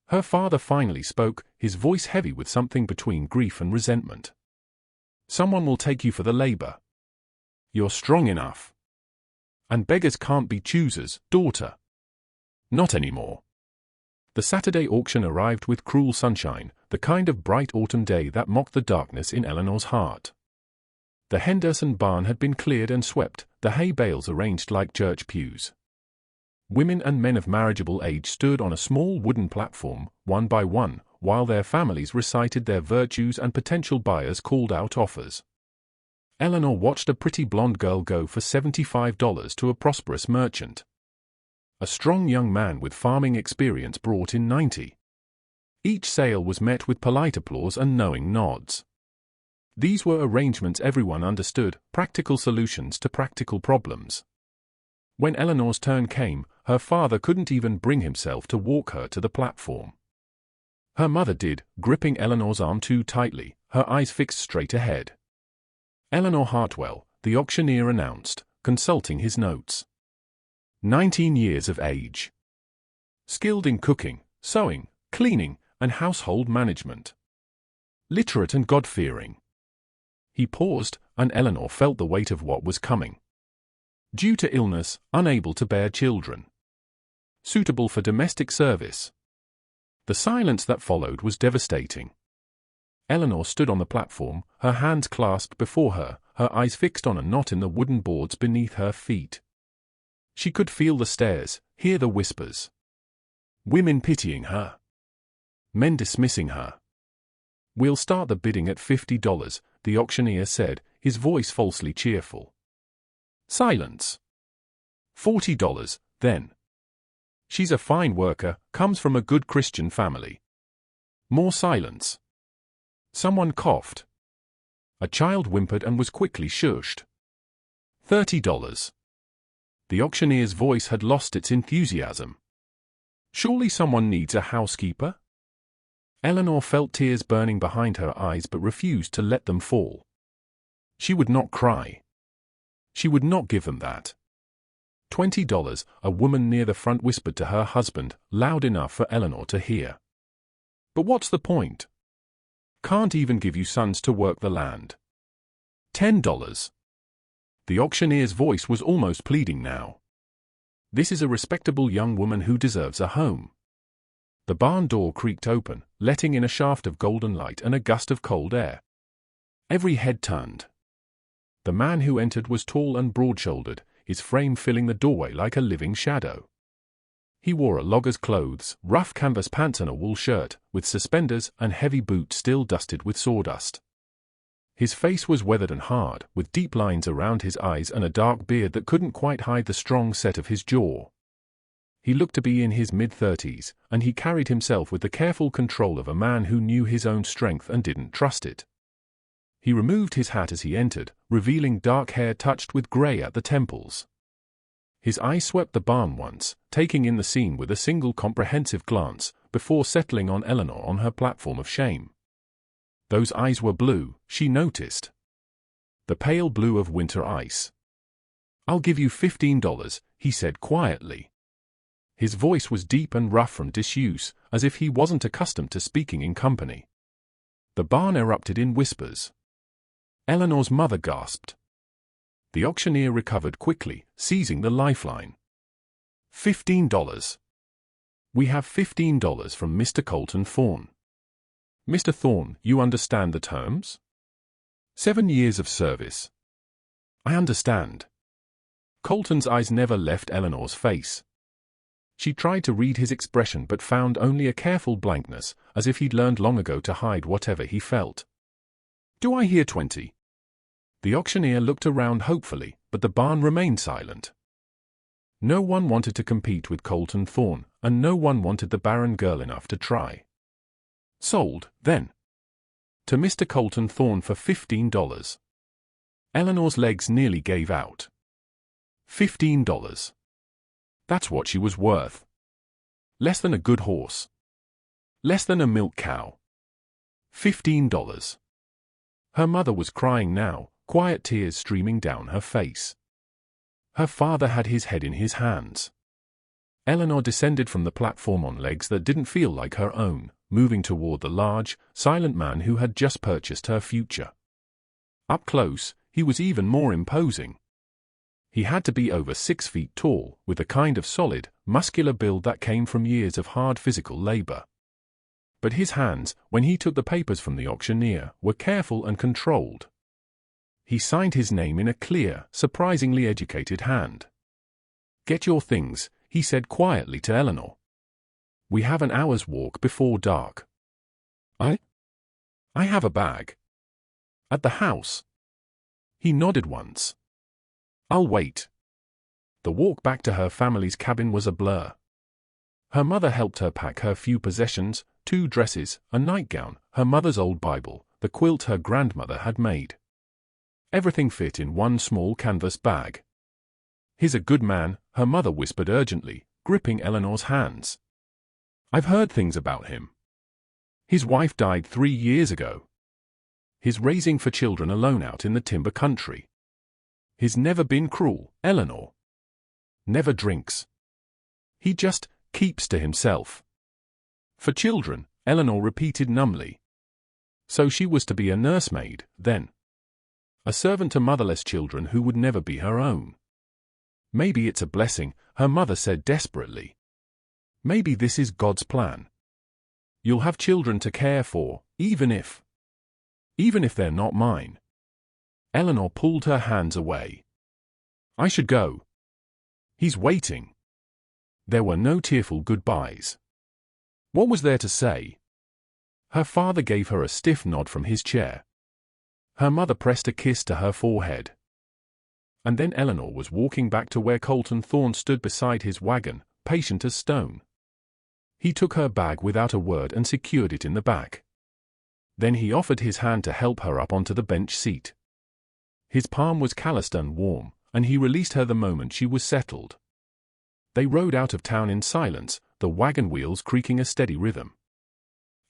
Her father finally spoke, his voice heavy with something between grief and resentment. "Someone will take you for the labor. You're strong enough. And beggars can't be choosers, daughter. Not anymore." The Saturday auction arrived with cruel sunshine, the kind of bright autumn day that mocked the darkness in Eleanor's heart. The Henderson barn had been cleared and swept, the hay bales arranged like church pews. Women and men of marriageable age stood on a small wooden platform, one by one, while their families recited their virtues and potential buyers called out offers. Eleanor watched a pretty blonde girl go for $75 to a prosperous merchant. A strong young man with farming experience brought in $90. Each sale was met with polite applause and knowing nods. These were arrangements everyone understood, practical solutions to practical problems. When Eleanor's turn came, her father couldn't even bring himself to walk her to the platform. Her mother did, gripping Eleanor's arm too tightly, her eyes fixed straight ahead. "Eleanor Hartwell," the auctioneer announced, consulting his notes. 19 years of age. Skilled in cooking, sewing, cleaning, and household management. Literate and God-fearing. He paused, and Eleanor felt the weight of what was coming. Due to illness, unable to bear children. Suitable for domestic service. The silence that followed was devastating. Eleanor stood on the platform, her hands clasped before her, her eyes fixed on a knot in the wooden boards beneath her feet. She could feel the stares, hear the whispers. Women pitying her. Men dismissing her. "We'll start the bidding at $50, the auctioneer said, his voice falsely cheerful. Silence. $40, then. "She's a fine worker, comes from a good Christian family." More silence. Someone coughed. A child whimpered and was quickly shushed. $30. The auctioneer's voice had lost its enthusiasm. "Surely someone needs a housekeeper?" Eleanor felt tears burning behind her eyes but refused to let them fall. She would not cry. She would not give them that. $20, a woman near the front whispered to her husband, loud enough for Eleanor to hear. "But what's the point? Can't even give you sons to work the land." $10. The auctioneer's voice was almost pleading now. "This is a respectable young woman who deserves a home." The barn door creaked open, letting in a shaft of golden light and a gust of cold air. Every head turned. The man who entered was tall and broad-shouldered, his frame filling the doorway like a living shadow. He wore a logger's clothes, rough canvas pants and a wool shirt, with suspenders and heavy boots still dusted with sawdust. His face was weathered and hard, with deep lines around his eyes and a dark beard that couldn't quite hide the strong set of his jaw. He looked to be in his mid-30s, and he carried himself with the careful control of a man who knew his own strength and didn't trust it. He removed his hat as he entered, revealing dark hair touched with gray at the temples. His eye swept the barn once, taking in the scene with a single comprehensive glance, before settling on Eleanor on her platform of shame. Those eyes were blue, she noticed. The pale blue of winter ice. "I'll give you $15, he said quietly. His voice was deep and rough from disuse, as if he wasn't accustomed to speaking in company. The barn erupted in whispers. Eleanor's mother gasped. The auctioneer recovered quickly, seizing the lifeline. $15. "We have $15 from Mr. Colton Thorne." "Mr. Thorne, you understand the terms?" 7 years of service." "I understand." Colton's eyes never left Eleanor's face. She tried to read his expression but found only a careful blankness, as if he'd learned long ago to hide whatever he felt. "Do I hear 20? The auctioneer looked around hopefully, but the barn remained silent. No one wanted to compete with Colton Thorne, and no one wanted the barren girl enough to try. "Sold, then. To Mr. Colton Thorne for $15. Eleanor's legs nearly gave out. $15. That's what she was worth. Less than a good horse. Less than a milk cow. $15. Her mother was crying now, quiet tears streaming down her face. Her father had his head in his hands. Eleanor descended from the platform on legs that didn't feel like her own, moving toward the large, silent man who had just purchased her future. Up close, he was even more imposing. He had to be over 6 feet tall, with a kind of solid, muscular build that came from years of hard physical labor. But his hands, when he took the papers from the auctioneer, were careful and controlled. He signed his name in a clear, surprisingly educated hand. "Get your things," he said quietly to Eleanor. "We have an hour's walk before dark." I have a bag. At the house." He nodded once. "I'll wait." The walk back to her family's cabin was a blur. Her mother helped her pack her few possessions, 2 dresses, a nightgown, her mother's old Bible, the quilt her grandmother had made. Everything fit in one small canvas bag. "He's a good man," her mother whispered urgently, gripping Eleanor's hands. "I've heard things about him. His wife died 3 years ago. He's raising 4 children alone out in the timber country. He's never been cruel, Eleanor. Never drinks. He just keeps to himself." "For children," Eleanor repeated numbly. So she was to be a nursemaid, then. A servant to motherless children who would never be her own. "Maybe it's a blessing," her mother said desperately. "Maybe this is God's plan. You'll have children to care for, even if they're not mine." Eleanor pulled her hands away. "I should go. He's waiting." There were no tearful goodbyes. What was there to say? Her father gave her a stiff nod from his chair. Her mother pressed a kiss to her forehead. And then Eleanor was walking back to where Colton Thorne stood beside his wagon, patient as stone. He took her bag without a word and secured it in the back. Then he offered his hand to help her up onto the bench seat. His palm was calloused and warm, and he released her the moment she was settled. They rode out of town in silence, the wagon wheels creaking a steady rhythm.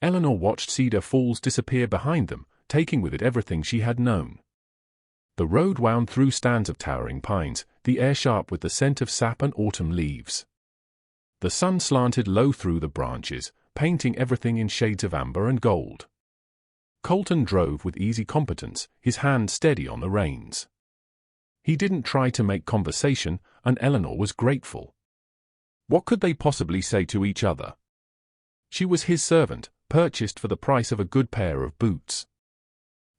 Eleanor watched Cedar Falls disappear behind them, taking with it everything she had known. The road wound through stands of towering pines, the air sharp with the scent of sap and autumn leaves. The sun slanted low through the branches, painting everything in shades of amber and gold. Colton drove with easy competence, his hand steady on the reins. He didn't try to make conversation, and Eleanor was grateful. What could they possibly say to each other? She was his servant, purchased for the price of a good pair of boots.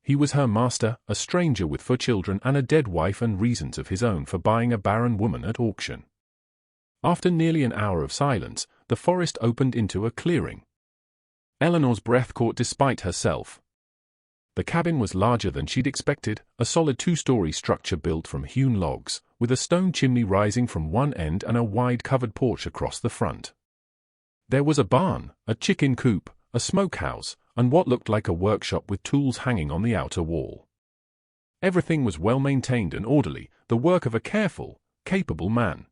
He was her master, a stranger with 4 children and a dead wife and reasons of his own for buying a barren woman at auction. After nearly an hour of silence, the forest opened into a clearing. Eleanor's breath caught despite herself. The cabin was larger than she'd expected, a solid 2-story structure built from hewn logs, with a stone chimney rising from one end and a wide covered porch across the front. There was a barn, a chicken coop, a smokehouse, and what looked like a workshop with tools hanging on the outer wall. Everything was well maintained and orderly, the work of a careful, capable man.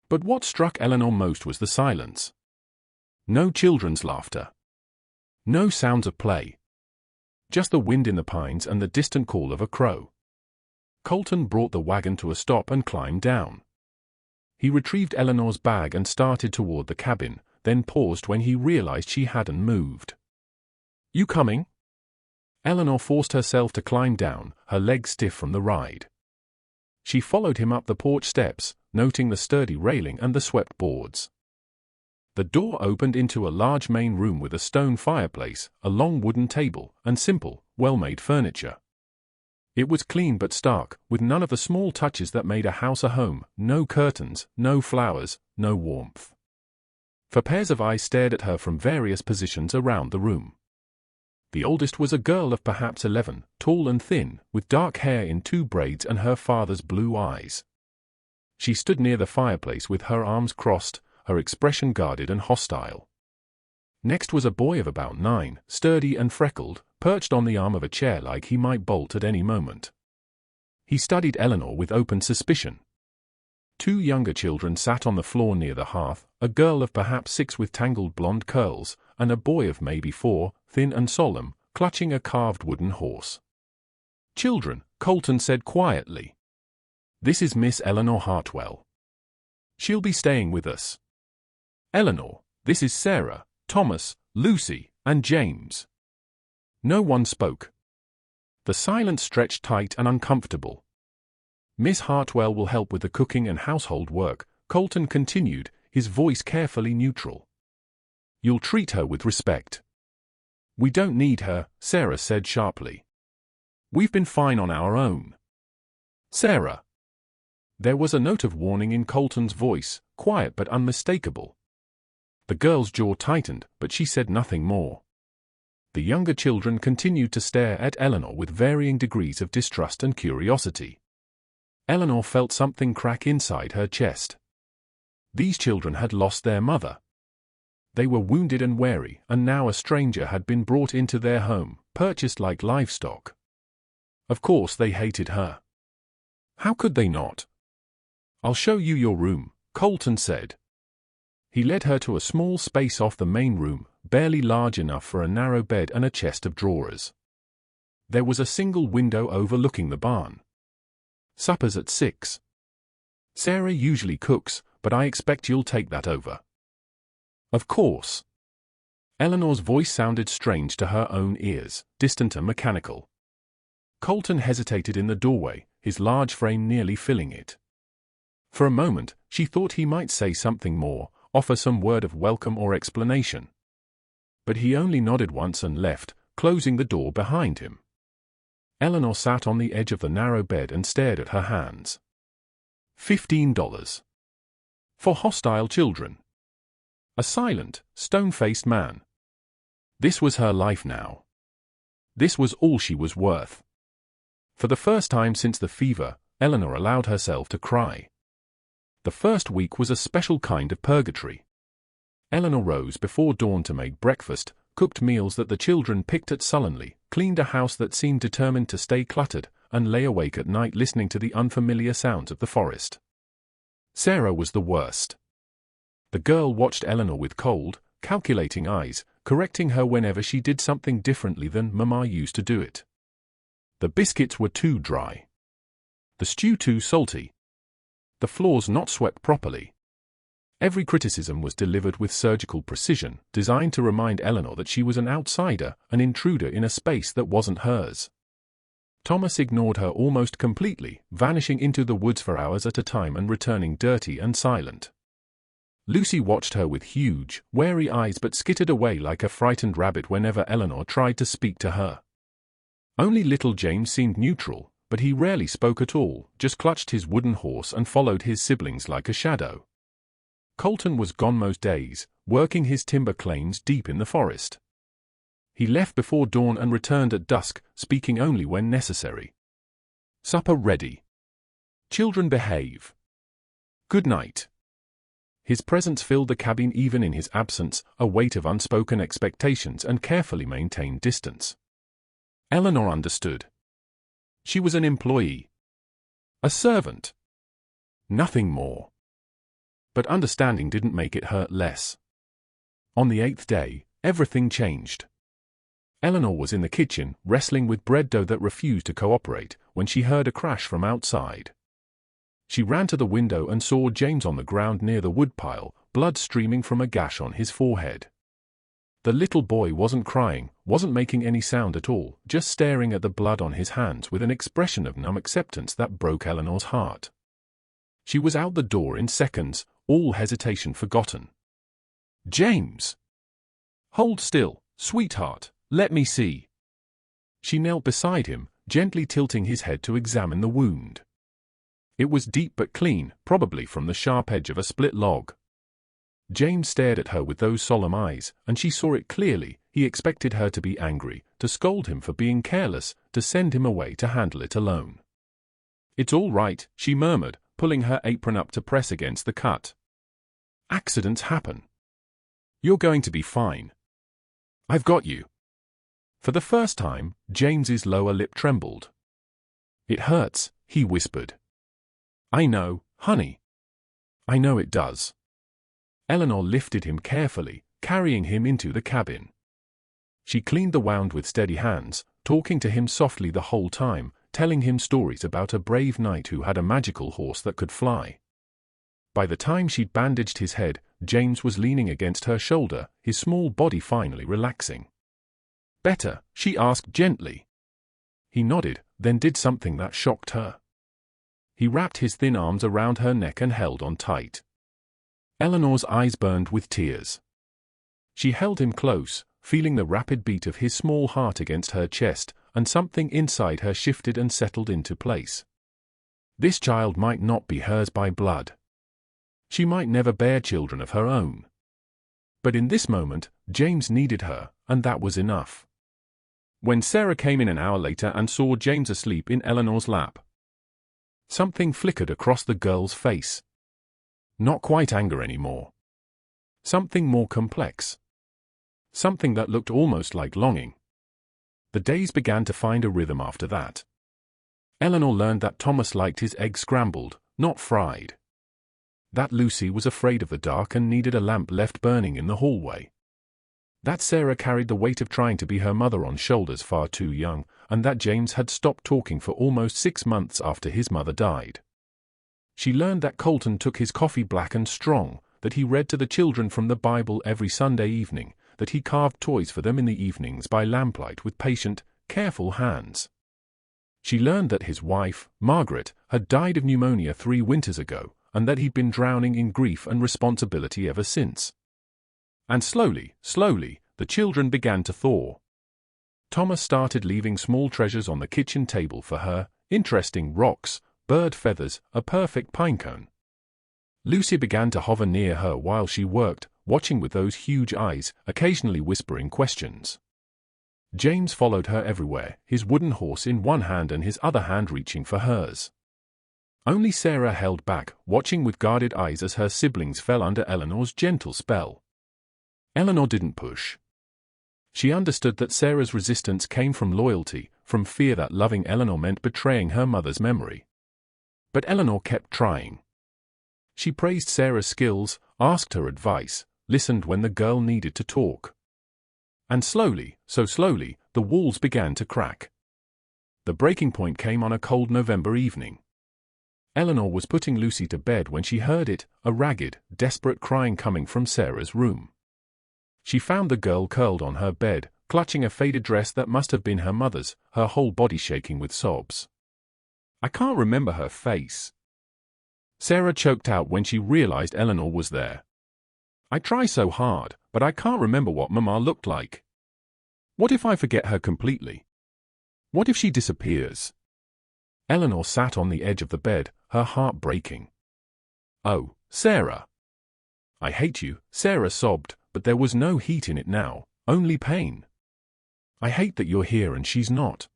But what struck Eleanor most was the silence. No children's laughter. No sounds of play. Just the wind in the pines and the distant call of a crow. Colton brought the wagon to a stop and climbed down. He retrieved Eleanor's bag and started toward the cabin, then paused when he realized she hadn't moved. "You coming?" Eleanor forced herself to climb down, her legs stiff from the ride. She followed him up the porch steps, noting the sturdy railing and the swept boards. The door opened into a large main room with a stone fireplace, a long wooden table, and simple, well-made furniture. It was clean but stark, with none of the small touches that made a house a home, no curtains, no flowers, no warmth. 4 pairs of eyes stared at her from various positions around the room. The oldest was a girl of perhaps 11, tall and thin, with dark hair in 2 braids and her father's blue eyes. She stood near the fireplace with her arms crossed, her expression guarded and hostile. Next was a boy of about 9, sturdy and freckled, perched on the arm of a chair like he might bolt at any moment. He studied Eleanor with open suspicion. 2 younger children sat on the floor near the hearth, a girl of perhaps 6 with tangled blonde curls, and a boy of maybe 4, thin and solemn, clutching a carved wooden horse. "Children," Colton said quietly. "This is Miss Eleanor Hartwell. She'll be staying with us." Eleanor, this is Sarah, Thomas, Lucy, and James." No one spoke. The silence stretched tight and uncomfortable. "Miss Hartwell will help with the cooking and household work," Colton continued, his voice carefully neutral. "You'll treat her with respect." "We don't need her," Sarah said sharply. "We've been fine on our own." "Sarah." There was a note of warning in Colton's voice, quiet but unmistakable. The girl's jaw tightened, but she said nothing more. The younger children continued to stare at Eleanor with varying degrees of distrust and curiosity. Eleanor felt something crack inside her chest. These children had lost their mother. They were wounded and wary, and now a stranger had been brought into their home, purchased like livestock. Of course they hated her. How could they not? "I'll show you your room," Colton said. He led her to a small space off the main room, barely large enough for a narrow bed and a chest of drawers. There was a single window overlooking the barn. "Supper's at 6. Sarah usually cooks, but I expect you'll take that over." "Of course." Eleanor's voice sounded strange to her own ears, distant and mechanical. Colton hesitated in the doorway, his large frame nearly filling it. For a moment, she thought he might say something more, offer some word of welcome or explanation. But he only nodded once and left, closing the door behind him. Eleanor sat on the edge of the narrow bed and stared at her hands. $15. For hostile children. A silent, stone-faced man. This was her life now. This was all she was worth. For the first time since the fever, Eleanor allowed herself to cry. The first week was a special kind of purgatory. Eleanor rose before dawn to make breakfast, cooked meals that the children picked at sullenly, cleaned a house that seemed determined to stay cluttered, and lay awake at night listening to the unfamiliar sounds of the forest. Sarah was the worst. The girl watched Eleanor with cold, calculating eyes, correcting her whenever she did something differently than Mama used to do it. The biscuits were too dry. The stew too salty. The floors not swept properly. Every criticism was delivered with surgical precision, designed to remind Eleanor that she was an outsider, an intruder in a space that wasn't hers. Thomas ignored her almost completely, vanishing into the woods for hours at a time and returning dirty and silent. Lucy watched her with huge, wary eyes but skittered away like a frightened rabbit whenever Eleanor tried to speak to her. Only little James seemed neutral, but he rarely spoke at all, just clutched his wooden horse and followed his siblings like a shadow. Colton was gone most days, working his timber claims deep in the forest. He left before dawn and returned at dusk, speaking only when necessary. "Supper ready. Children behave. Good night." His presence filled the cabin even in his absence, a weight of unspoken expectations and carefully maintained distance. Eleanor understood. She was an employee. A servant. Nothing more. But understanding didn't make it hurt less. On the 8th day, everything changed. Eleanor was in the kitchen, wrestling with bread dough that refused to cooperate, when she heard a crash from outside. She ran to the window and saw James on the ground near the woodpile, blood streaming from a gash on his forehead. The little boy wasn't crying, wasn't making any sound at all, just staring at the blood on his hands with an expression of numb acceptance that broke Eleanor's heart. She was out the door in seconds, all hesitation forgotten. "James! Hold still, sweetheart, let me see." She knelt beside him, gently tilting his head to examine the wound. It was deep but clean, probably from the sharp edge of a split log. James stared at her with those solemn eyes, and she saw it clearly. He expected her to be angry, to scold him for being careless, to send him away to handle it alone. "It's all right," she murmured, pulling her apron up to press against the cut. "Accidents happen. You're going to be fine. I've got you." For the first time, James's lower lip trembled. "It hurts," he whispered. "I know, honey. I know it does." Eleanor lifted him carefully, carrying him into the cabin. She cleaned the wound with steady hands, talking to him softly the whole time, telling him stories about a brave knight who had a magical horse that could fly. By the time she'd bandaged his head, James was leaning against her shoulder, his small body finally relaxing. "Better?" she asked gently. He nodded, then did something that shocked her. He wrapped his thin arms around her neck and held on tight. Eleanor's eyes burned with tears. She held him close, feeling the rapid beat of his small heart against her chest, and something inside her shifted and settled into place. This child might not be hers by blood. She might never bear children of her own. But in this moment, James needed her, and that was enough. When Sarah came in an hour later and saw James asleep in Eleanor's lap, something flickered across the girl's face. Not quite anger anymore. Something more complex. Something that looked almost like longing. The days began to find a rhythm after that. Eleanor learned that Thomas liked his eggs scrambled, not fried. That Lucy was afraid of the dark and needed a lamp left burning in the hallway. That Sarah carried the weight of trying to be her mother on shoulders far too young, and that James had stopped talking for almost 6 months after his mother died. She learned that Colton took his coffee black and strong, that he read to the children from the Bible every Sunday evening, that he carved toys for them in the evenings by lamplight with patient, careful hands. She learned that his wife, Margaret, had died of pneumonia 3 winters ago, and that he'd been drowning in grief and responsibility ever since. And slowly, the children began to thaw. Thomas started leaving small treasures on the kitchen table for her, interesting rocks, bird feathers, a perfect pinecone. Lucy began to hover near her while she worked, watching with those huge eyes, occasionally whispering questions. James followed her everywhere, his wooden horse in one hand and his other hand reaching for hers. Only Sarah held back, watching with guarded eyes as her siblings fell under Eleanor's gentle spell. Eleanor didn't push. She understood that Sarah's resistance came from loyalty, from fear that loving Eleanor meant betraying her mother's memory. But Eleanor kept trying. She praised Sarah's skills, asked her advice, listened when the girl needed to talk. And slowly, so slowly, the walls began to crack. The breaking point came on a cold November evening. Eleanor was putting Lucy to bed when she heard it, a ragged, desperate crying coming from Sarah's room. She found the girl curled on her bed, clutching a faded dress that must have been her mother's, her whole body shaking with sobs. "I can't remember her face," Sarah choked out when she realized Eleanor was there. "I try so hard, but I can't remember what Mama looked like. What if I forget her completely? What if she disappears?" Eleanor sat on the edge of the bed, her heart breaking. "Oh, Sarah." "I hate you," Sarah sobbed, but there was no heat in it now, only pain. "I hate that you're here and she's not.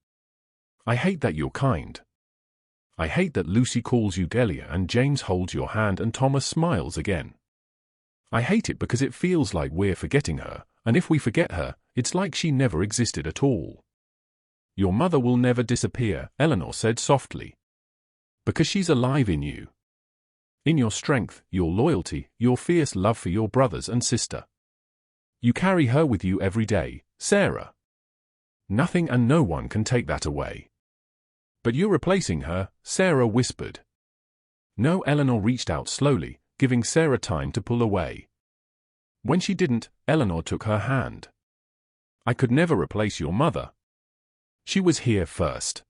I hate that you're kind. I hate that Lucy calls you Delia and James holds your hand and Thomas smiles again. I hate it because it feels like we're forgetting her, and if we forget her, it's like she never existed at all." "Your mother will never disappear," Eleanor said softly. "Because she's alive in you. In your strength, your loyalty, your fierce love for your brothers and sister. You carry her with you every day, Sarah. Nothing and no one can take that away." "But you're replacing her," Sarah whispered. No, Eleanor reached out slowly, giving Sarah time to pull away. When she didn't, Eleanor took her hand. "I could never replace your mother. She was here first.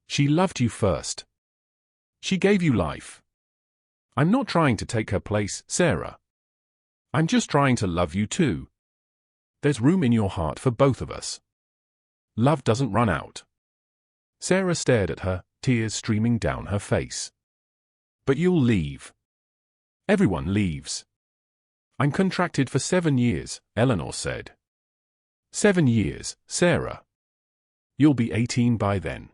She loved you first. She gave you life. I'm not trying to take her place, Sarah. I'm just trying to love you too. There's room in your heart for both of us. Love doesn't run out." Sarah stared at her, tears streaming down her face. "But you'll leave. Everyone leaves." "I'm contracted for 7 years, Eleanor said. 7 years, Sarah. You'll be 18 by then.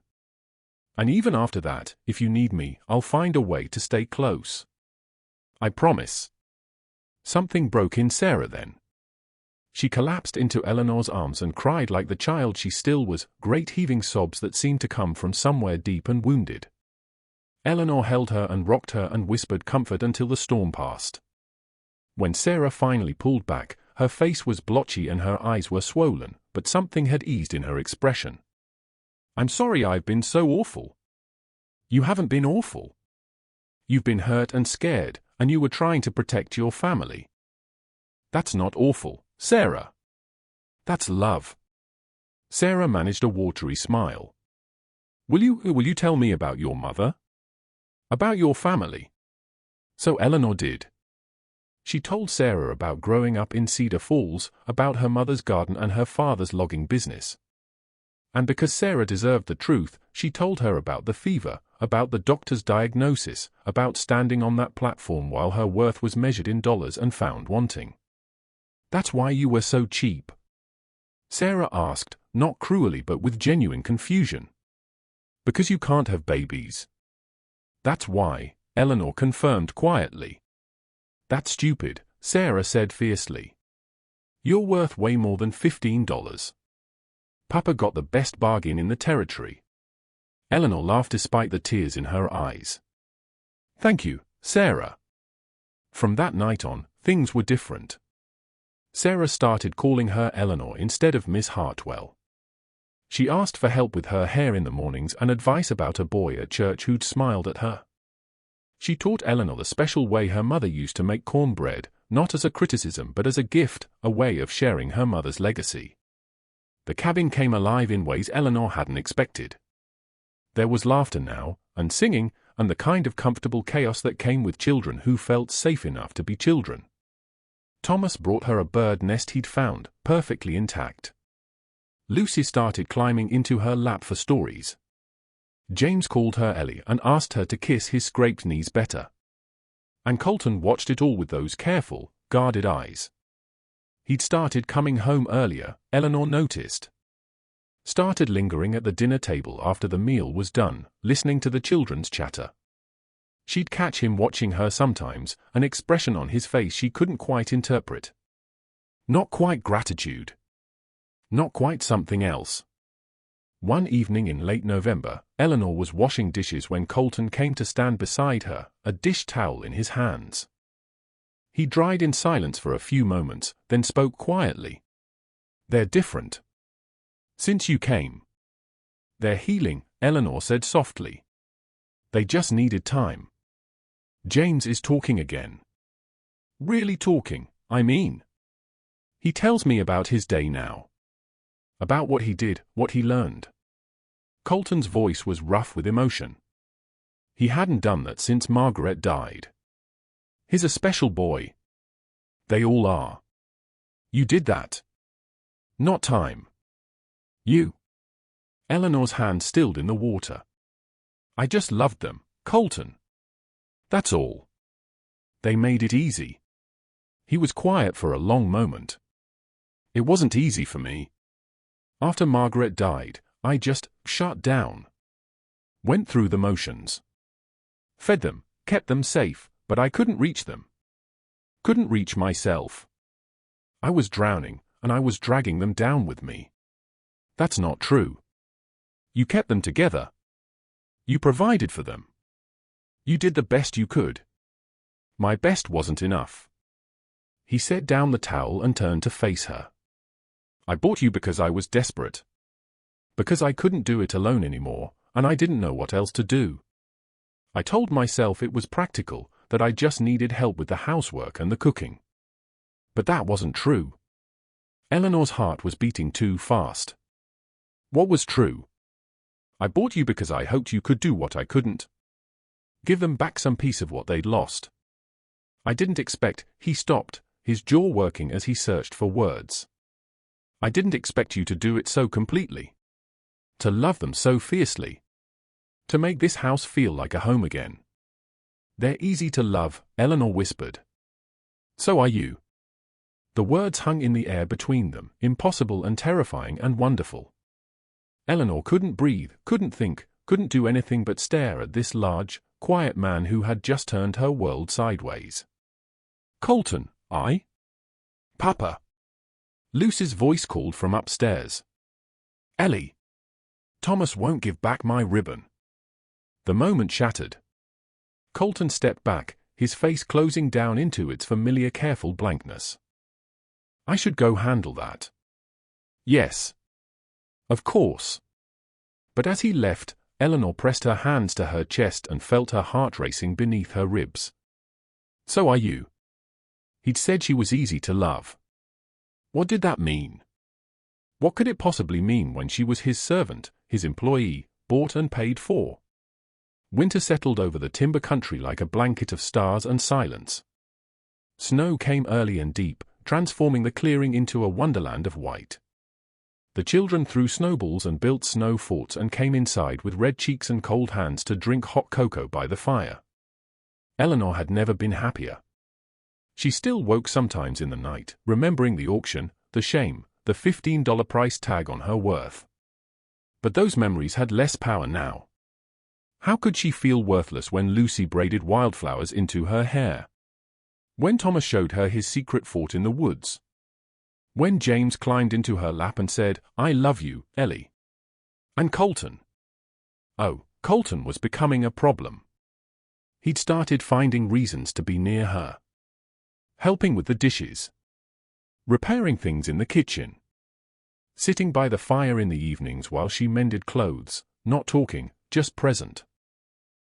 And even after that, if you need me, I'll find a way to stay close. I promise." Something broke in Sarah then. She collapsed into Eleanor's arms and cried like the child she still was, great heaving sobs that seemed to come from somewhere deep and wounded. Eleanor held her and rocked her and whispered comfort until the storm passed. When Sarah finally pulled back, her face was blotchy and her eyes were swollen, but something had eased in her expression. "I'm sorry I've been so awful." "You haven't been awful. You've been hurt and scared, And you were trying to protect your family. That's not awful, Sarah. That's love. Sarah managed a watery smile. Will you tell me about your mother? About your family? So Eleanor did. She told Sarah about growing up in Cedar Falls, about her mother's garden and her father's logging business. And because Sarah deserved the truth, she told her about the fever, about the doctor's diagnosis, about standing on that platform while her worth was measured in dollars and found wanting. That's why you were so cheap? Sarah asked, not cruelly but with genuine confusion. Because you can't have babies. That's why, Eleanor confirmed quietly. That's stupid, Sarah said fiercely. You're worth way more than $15. Papa got the best bargain in the territory. Eleanor laughed despite the tears in her eyes. Thank you, Sarah. From that night on, things were different. Sarah started calling her Eleanor instead of Miss Hartwell. She asked for help with her hair in the mornings and advice about a boy at church who'd smiled at her. She taught Eleanor the special way her mother used to make cornbread, not as a criticism but as a gift, a way of sharing her mother's legacy. The cabin came alive in ways Eleanor hadn't expected. There was laughter now, and singing, and the kind of comfortable chaos that came with children who felt safe enough to be children. Thomas brought her a bird nest he'd found, perfectly intact. Lucy started climbing into her lap for stories. James called her Ellie and asked her to kiss his scraped knees better. And Colton watched it all with those careful, guarded eyes. He'd started coming home earlier, Eleanor noticed. Started lingering at the dinner table after the meal was done, listening to the children's chatter. She'd catch him watching her sometimes, an expression on his face she couldn't quite interpret. Not quite gratitude. Not quite something else. One evening in late November, Eleanor was washing dishes when Colton came to stand beside her, a dish towel in his hands. He dried in silence for a few moments, then spoke quietly. They're different. Since you came. They're healing, Eleanor said softly. They just needed time. James is talking again. Really talking, I mean. He tells me about his day now. About what he did, what he learned. Colton's voice was rough with emotion. He hadn't done that since Margaret died. He's a special boy. They all are. You did that. Not time. You. Eleanor's hand stilled in the water. I just loved them, Colton. That's all. They made it easy. He was quiet for a long moment. It wasn't easy for me. After Margaret died, I just shut down. Went through the motions. Fed them, kept them safe, but I couldn't reach them. Couldn't reach myself. I was drowning, and I was dragging them down with me. That's not true. You kept them together. You provided for them. You did the best you could. My best wasn't enough. He set down the towel and turned to face her. I bought you because I was desperate. Because I couldn't do it alone anymore, and I didn't know what else to do. I told myself it was practical, that I just needed help with the housework and the cooking. But that wasn't true. Eleanor's heart was beating too fast. What was true? I bought you because I hoped you could do what I couldn't. Give them back some piece of what they'd lost. I didn't expect. He stopped, his jaw working as he searched for words. I didn't expect you to do it so completely. To love them so fiercely. To make this house feel like a home again. They're easy to love, Eleanor whispered. So are you. The words hung in the air between them, impossible and terrifying and wonderful. Eleanor couldn't breathe, couldn't think, couldn't do anything but stare at this large, quiet man who had just turned her world sideways. Colton, Papa. Lucy's voice called from upstairs. Ellie. Thomas won't give back my ribbon. The moment shattered. Colton stepped back, his face closing down into its familiar careful blankness. I should go handle that. Yes. Of course. But as he left, Eleanor pressed her hands to her chest and felt her heart racing beneath her ribs. So are you. He'd said she was easy to love. What did that mean? What could it possibly mean when she was his servant, his employee, bought and paid for? Winter settled over the timber country like a blanket of stars and silence. Snow came early and deep, transforming the clearing into a wonderland of white. The children threw snowballs and built snow forts and came inside with red cheeks and cold hands to drink hot cocoa by the fire. Eleanor had never been happier. She still woke sometimes in the night, remembering the auction, the shame, the $15 price tag on her worth. But those memories had less power now. How could she feel worthless when Lucy braided wildflowers into her hair? When Thomas showed her his secret fort in the woods? When James climbed into her lap and said, "I love you, Ellie"? And Colton? Oh, Colton was becoming a problem. He'd started finding reasons to be near her. Helping with the dishes. Repairing things in the kitchen. Sitting by the fire in the evenings while she mended clothes, not talking, just present.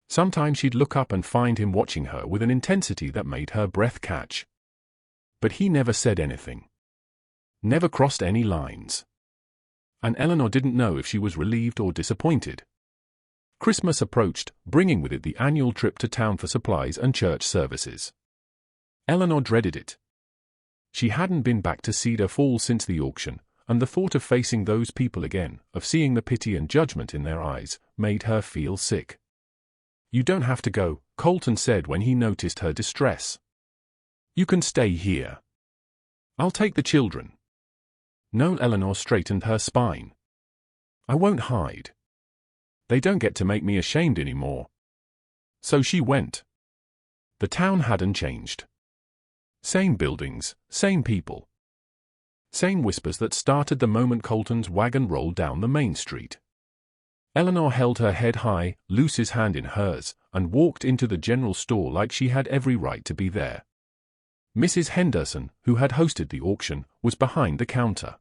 Sometimes she'd look up and find him watching her with an intensity that made her breath catch. But he never said anything. Never crossed any lines. And Eleanor didn't know if she was relieved or disappointed. Christmas approached, bringing with it the annual trip to town for supplies and church services. Eleanor dreaded it. She hadn't been back to Cedar Falls since the auction, and the thought of facing those people again, of seeing the pity and judgment in their eyes, made her feel sick. "You don't have to go," Colton said when he noticed her distress. "You can stay here. I'll take the children." No, Eleanor straightened her spine. "I won't hide. They don't get to make me ashamed anymore." So she went. The town hadn't changed. Same buildings, same people. Same whispers that started the moment Colton's wagon rolled down the main street. Eleanor held her head high, Lucy's hand in hers, and walked into the general store like she had every right to be there. Mrs. Henderson, who had hosted the auction, was behind the counter.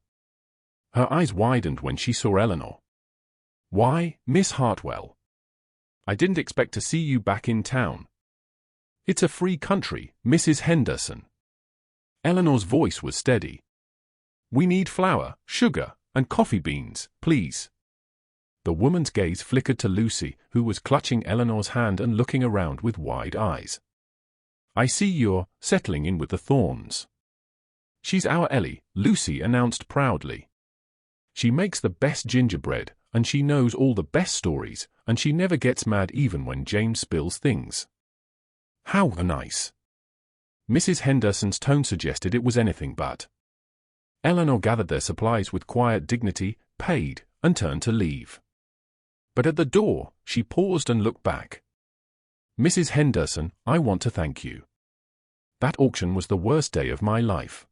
Her eyes widened when she saw Eleanor. "Why, Miss Hartwell? I didn't expect to see you back in town." "It's a free country, Mrs. Henderson." Eleanor's voice was steady. "We need flour, sugar, and coffee beans, please." The woman's gaze flickered to Lucy, who was clutching Eleanor's hand and looking around with wide eyes. "I see you're settling in with the Thorns." "She's our Ellie," Lucy announced proudly. "She makes the best gingerbread, and she knows all the best stories, and she never gets mad even when James spills things." "How nice." Mrs. Henderson's tone suggested it was anything but. Eleanor gathered their supplies with quiet dignity, paid, and turned to leave. But at the door, she paused and looked back. "Mrs. Henderson, I want to thank you. That auction was the worst day of my life.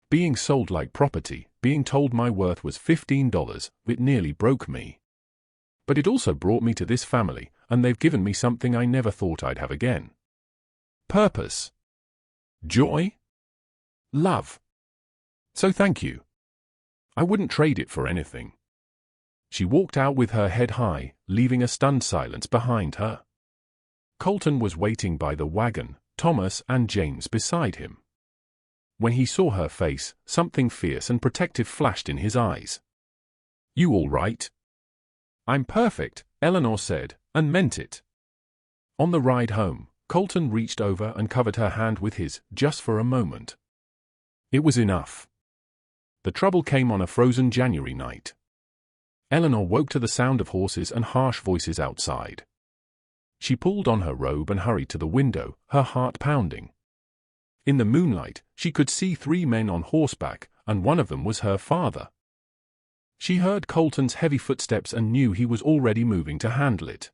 Being sold like property, being told my worth was $15, it nearly broke me. But it also brought me to this family, and they've given me something I never thought I'd have again. Purpose. Joy. Love. So thank you. I wouldn't trade it for anything." She walked out with her head high, leaving a stunned silence behind her. Colton was waiting by the wagon, Thomas and James beside him. When he saw her face, something fierce and protective flashed in his eyes. "You all right?" "I'm perfect," Eleanor said, and meant it. On the ride home, Colton reached over and covered her hand with his, just for a moment. It was enough. The trouble came on a frozen January night. Eleanor woke to the sound of horses and harsh voices outside. She pulled on her robe and hurried to the window, her heart pounding. In the moonlight, she could see 3 men on horseback, and one of them was her father. She heard Colton's heavy footsteps and knew he was already moving to handle it.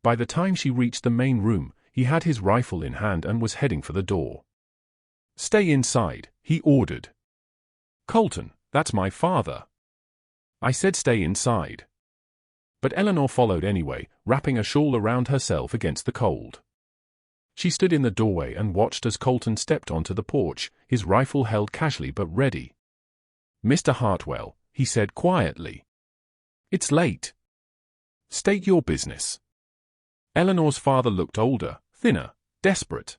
By the time she reached the main room, he had his rifle in hand and was heading for the door. "Stay inside," he ordered. "Colton, that's my father." "I said stay inside." But Eleanor followed anyway, wrapping a shawl around herself against the cold. She stood in the doorway and watched as Colton stepped onto the porch, his rifle held casually but ready. "Mr. Hartwell," he said quietly. "It's late. State your business." Eleanor's father looked older, thinner, desperate.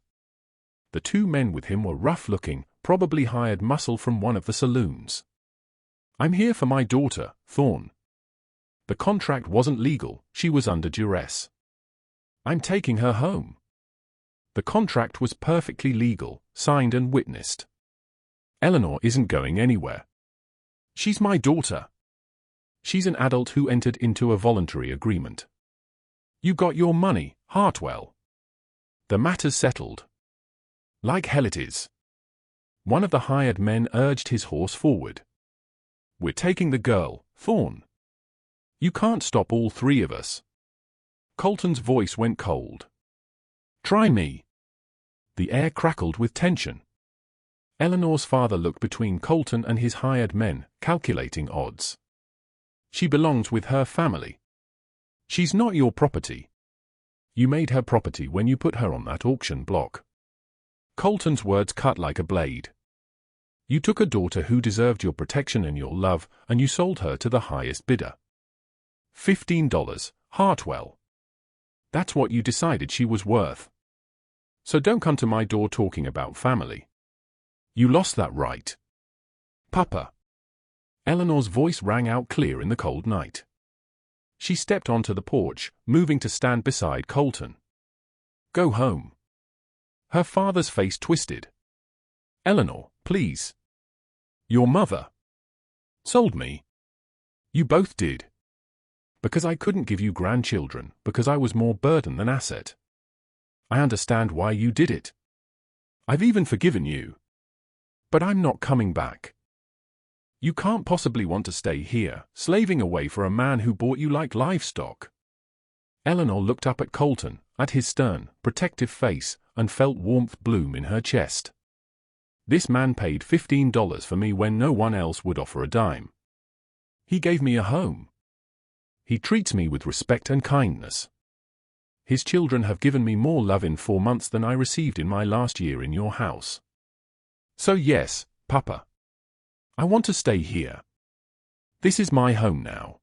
The two men with him were rough-looking, probably hired muscle from one of the saloons. I'm here for my daughter, Thorne. The contract wasn't legal, she was under duress. I'm taking her home. The contract was perfectly legal, signed and witnessed. Eleanor isn't going anywhere. She's my daughter. She's an adult who entered into a voluntary agreement. You got your money, Hartwell. The matter's settled. Like hell it is. One of the hired men urged his horse forward. We're taking the girl, Thorne. You can't stop all three of us. Colton's voice went cold. Try me. The air crackled with tension. Eleanor's father looked between Colton and his hired men, calculating odds. She belongs with her family. She's not your property. You made her property when you put her on that auction block. Colton's words cut like a blade. You took a daughter who deserved your protection and your love, and you sold her to the highest bidder. $15, Hartwell. That's what you decided she was worth. So don't come to my door talking about family. You lost that right. Papa. Eleanor's voice rang out clear in the cold night. She stepped onto the porch, moving to stand beside Colton. Go home. Her father's face twisted. Eleanor, please. Your mother sold me. You both did. Because I couldn't give you grandchildren, because I was more burden than asset. I understand why you did it. I've even forgiven you. But I'm not coming back. You can't possibly want to stay here, slaving away for a man who bought you like livestock. Eleanor looked up at Colton, at his stern, protective face, and felt warmth bloom in her chest. This man paid $15 for me when no one else would offer a dime. He gave me a home. He treats me with respect and kindness. His children have given me more love in 4 months than I received in my last year in your house. So yes, Papa. I want to stay here. This is my home now.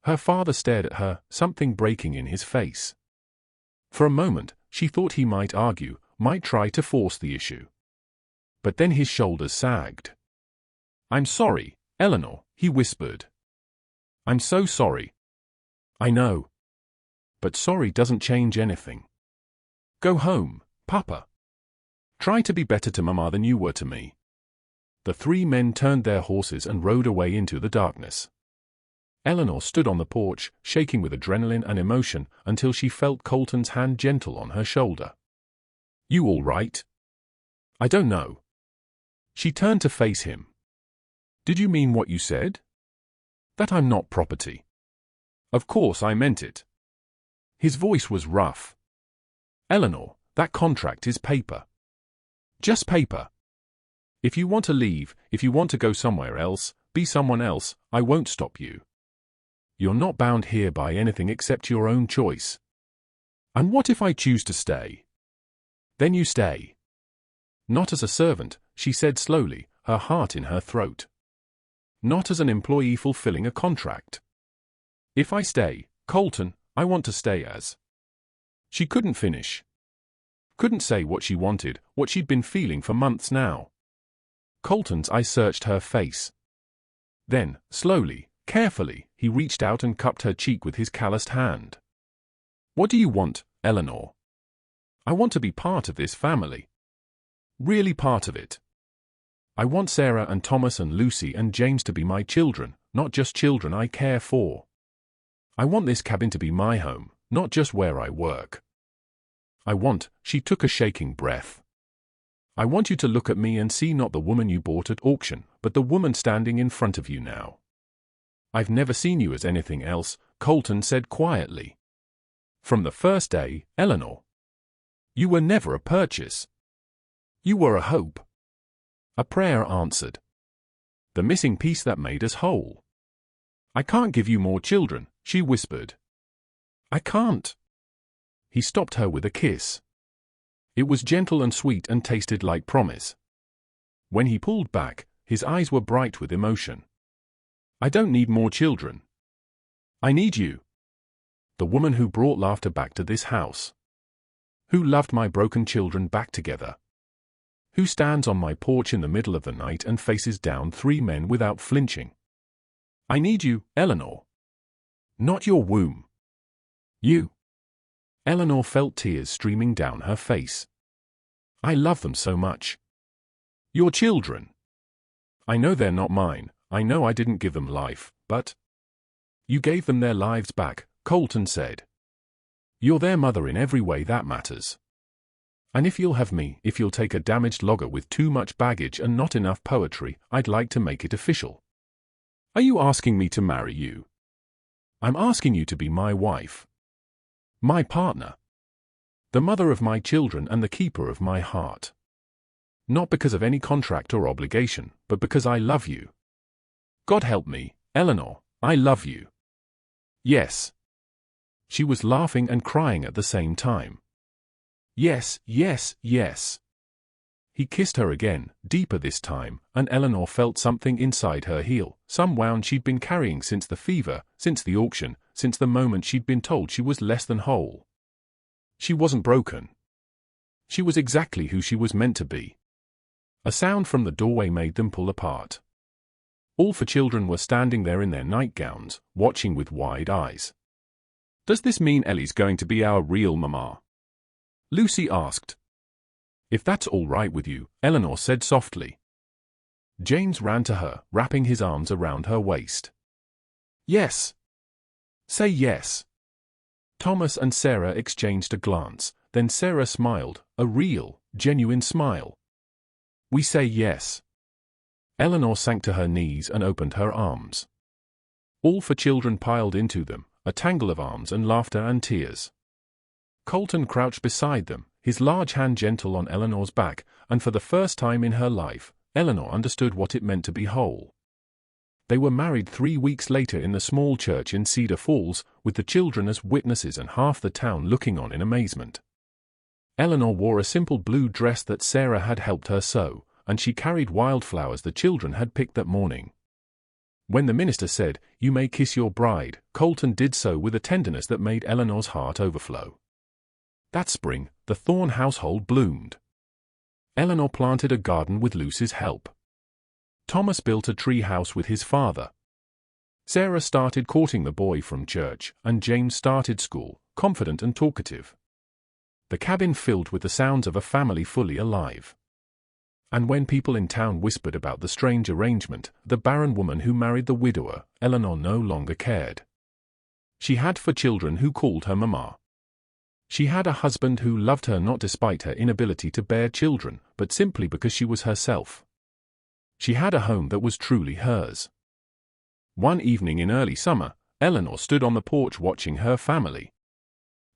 Her father stared at her, something breaking in his face. For a moment, she thought he might argue, might try to force the issue. But then his shoulders sagged. I'm sorry, Eleanor, he whispered. I'm so sorry. I know. But sorry doesn't change anything. Go home, Papa. Try to be better to Mama than you were to me. The three men turned their horses and rode away into the darkness. Eleanor stood on the porch, shaking with adrenaline and emotion, until she felt Colton's hand gentle on her shoulder. You all right? I don't know. She turned to face him. Did you mean what you said? That I'm not property? Of course I meant it. His voice was rough. Eleanor, that contract is paper. Just paper. If you want to leave, if you want to go somewhere else, be someone else, I won't stop you. You're not bound here by anything except your own choice. And what if I choose to stay? Then you stay. Not as a servant, she said slowly, her heart in her throat. Not as an employee fulfilling a contract. If I stay, Colton, I want to stay as. She couldn't finish. Couldn't say what she wanted, what she'd been feeling for months now. Colton's eyes searched her face. Then, slowly, carefully, he reached out and cupped her cheek with his calloused hand. What do you want, Eleanor? I want to be part of this family. Really part of it. I want Sarah and Thomas and Lucy and James to be my children, not just children I care for. I want this cabin to be my home, not just where I work. I want, she took a shaking breath. I want you to look at me and see not the woman you bought at auction, but the woman standing in front of you now. I've never seen you as anything else, Colton said quietly. From the first day, Eleanor. You were never a purchase. You were a hope. A prayer answered. The missing piece that made us whole. I can't give you more children, she whispered. I can't. He stopped her with a kiss. It was gentle and sweet and tasted like promise. When he pulled back, his eyes were bright with emotion. I don't need more children. I need you. The woman who brought laughter back to this house. Who loved my broken children back together. Who stands on my porch in the middle of the night and faces down 3 men without flinching? I need you, Eleanor. Not your womb. You. Eleanor felt tears streaming down her face. I love them so much. Your children. I know they're not mine, I know I didn't give them life, but you gave them their lives back, Colton said. You're their mother in every way that matters. And if you'll have me, if you'll take a damaged logger with too much baggage and not enough poetry, I'd like to make it official. Are you asking me to marry you? I'm asking you to be my wife. My partner. The mother of my children and the keeper of my heart. Not because of any contract or obligation, but because I love you. God help me, Eleanor, I love you. Yes. She was laughing and crying at the same time. Yes, yes, yes. He kissed her again, deeper this time, and Eleanor felt something inside her heal, some wound she'd been carrying since the fever, since the auction, since the moment she'd been told she was less than whole. She wasn't broken. She was exactly who she was meant to be. A sound from the doorway made them pull apart. All 4 children were standing there in their nightgowns, watching with wide eyes. Does this mean Ellie's going to be our real mama? Lucy asked. If that's all right with you, Eleanor said softly. James ran to her, wrapping his arms around her waist. Yes. Say yes. Thomas and Sarah exchanged a glance, then Sarah smiled, a real, genuine smile. We say yes. Eleanor sank to her knees and opened her arms. All 4 children piled into them, a tangle of arms and laughter and tears. Colton crouched beside them, his large hand gentle on Eleanor's back, and for the first time in her life, Eleanor understood what it meant to be whole. They were married 3 weeks later in the small church in Cedar Falls, with the children as witnesses and half the town looking on in amazement. Eleanor wore a simple blue dress that Sarah had helped her sew, and she carried wildflowers the children had picked that morning. When the minister said, "You may kiss your bride," Colton did so with a tenderness that made Eleanor's heart overflow. That spring, the Thorne household bloomed. Eleanor planted a garden with Lucy's help. Thomas built a tree house with his father. Sarah started courting the boy from church, and James started school, confident and talkative. The cabin filled with the sounds of a family fully alive. And when people in town whispered about the strange arrangement, the barren woman who married the widower, Eleanor no longer cared. She had 4 children who called her Mama. She had a husband who loved her not despite her inability to bear children, but simply because she was herself. She had a home that was truly hers. One evening in early summer, Eleanor stood on the porch watching her family.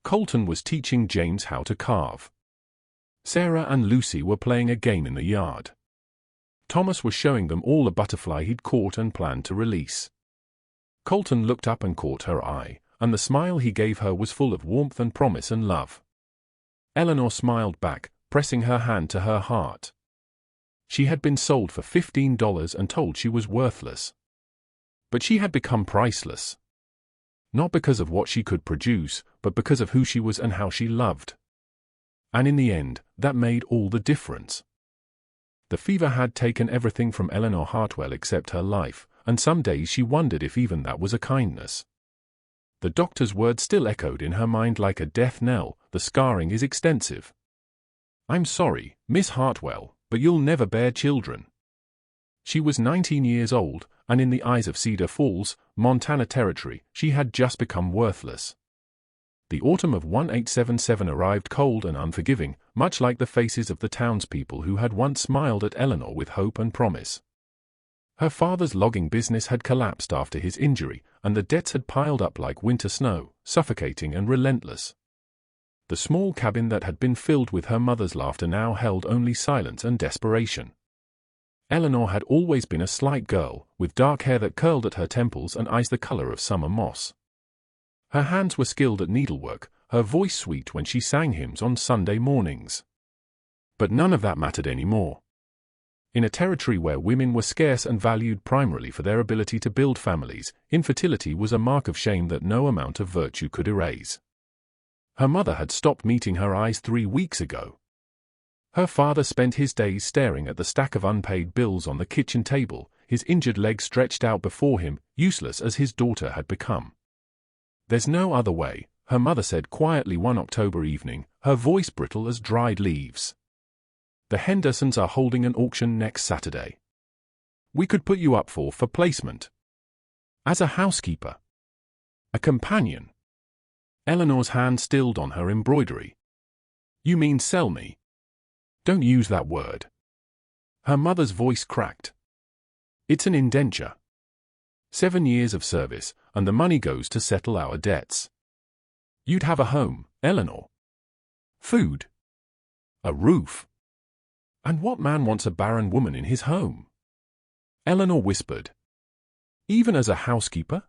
Colton was teaching James how to carve. Sarah and Lucy were playing a game in the yard. Thomas was showing them all a butterfly he'd caught and planned to release. Colton looked up and caught her eye, and the smile he gave her was full of warmth and promise and love. Eleanor smiled back, pressing her hand to her heart. She had been sold for $15 and told she was worthless. But she had become priceless. Not because of what she could produce, but because of who she was and how she loved. And in the end, that made all the difference. The fever had taken everything from Eleanor Hartwell except her life, and some days she wondered if even that was a kindness. The doctor's words still echoed in her mind like a death knell, "The scarring is extensive. I'm sorry, Miss Hartwell, but you'll never bear children." She was 19 years old, and in the eyes of Cedar Falls, Montana Territory, she had just become worthless. The autumn of 1877 arrived cold and unforgiving, much like the faces of the townspeople who had once smiled at Eleanor with hope and promise. Her father's logging business had collapsed after his injury, and the debts had piled up like winter snow, suffocating and relentless. The small cabin that had been filled with her mother's laughter now held only silence and desperation. Eleanor had always been a slight girl, with dark hair that curled at her temples and eyes the color of summer moss. Her hands were skilled at needlework, her voice sweet when she sang hymns on Sunday mornings. But none of that mattered anymore. In a territory where women were scarce and valued primarily for their ability to build families, infertility was a mark of shame that no amount of virtue could erase. Her mother had stopped meeting her eyes 3 weeks ago. Her father spent his days staring at the stack of unpaid bills on the kitchen table, his injured leg stretched out before him, useless as his daughter had become. "There's no other way," her mother said quietly one October evening, her voice brittle as dried leaves. "The Hendersons are holding an auction next Saturday. We could put you up for placement. As a housekeeper. A companion." Eleanor's hand stilled on her embroidery. "You mean sell me?" "Don't use that word." Her mother's voice cracked. "It's an indenture. 7 years of service, and the money goes to settle our debts. You'd have a home, Eleanor. Food. A roof. And what man wants a barren woman in his home?" Eleanor whispered. "Even as a housekeeper?"